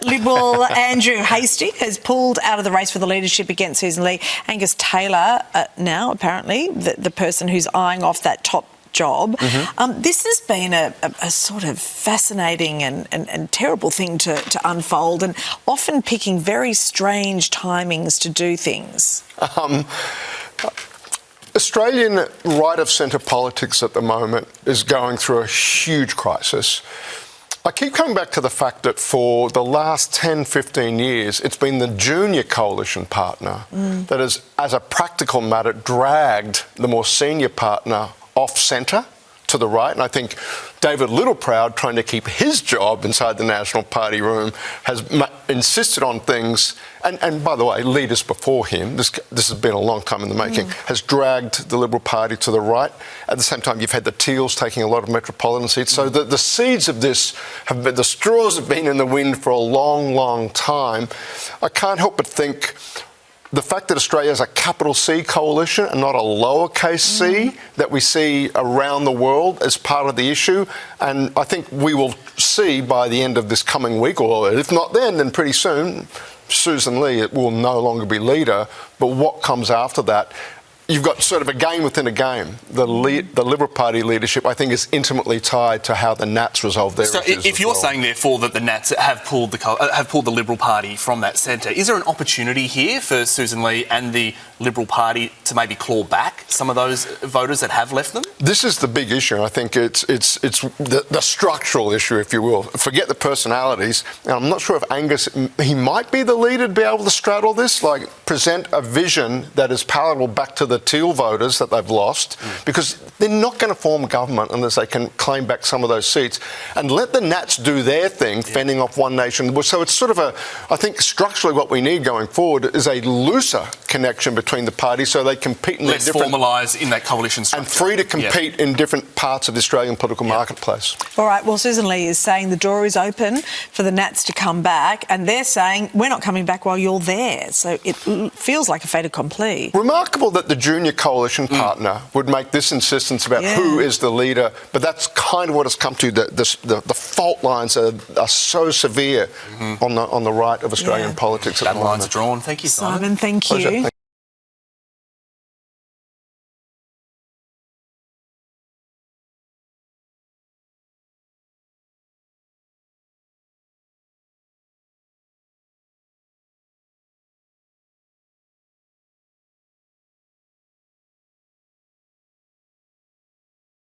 Liberal Andrew Hastie has pulled out of the race for the leadership against Susan Ley. Angus Taylor, now apparently the person who's eyeing off that top job. This has been a sort of fascinating and terrible thing to unfold, and often picking very strange timings to do things. Australian right-of-centre politics at the moment is going through a huge crisis. I keep coming back to the fact that for the last 10, 15 years, it's been the junior coalition partner that has, as a practical matter, dragged the more senior partner off-centre to the right. And I think David Littleproud, trying to keep his job inside the National Party room, has insisted on things. And by the way, leaders before him, this has been a long time in the making, has dragged the Liberal Party to the right. At the same time, you've had the Teals taking a lot of metropolitan seats. So the seeds of this have been, the straws have been in the wind for a long, long time. I can't help but think the fact that Australia has a capital C coalition and not a lowercase c that we see around the world as part of the issue. And I think we will see by the end of this coming week, or if not then pretty soon, Susan Ley will no longer be leader. But what comes after that? You've got sort of a game within a game. The Liberal Party leadership, I think, is intimately tied to how the Nats resolve their issues. So if you're saying, therefore, that the Nats have pulled the Liberal Party from that centre, is there an opportunity here for Susan Ley and the Liberal Party to maybe claw back some of those voters that have left them? This is the big issue. I think it's the structural issue, if you will. Forget the personalities. And I'm not sure if Angus, he might be the leader to be able to straddle this, like present a vision that is palatable back to the Teal voters that they've lost, because they're not going to form government unless they can claim back some of those seats, and let the Nats do their thing, fending off one nation. So it's sort of I think structurally what we need going forward is a looser connection between the parties so they compete in less formalised in that coalition structure. And free to compete in different parts of the Australian political marketplace. All right, well, Susan Ley is saying the door is open for the Nats to come back, and they're saying we're not coming back while you're there. So it feels like a fait accompli. Remarkable that the junior coalition partner would make this insistence about who is the leader, but that's kind of what it's come to. The fault lines are so severe on the right of Australian politics at the moment. That line's drawn. Thank you, Simon. Thank you. Pleasure.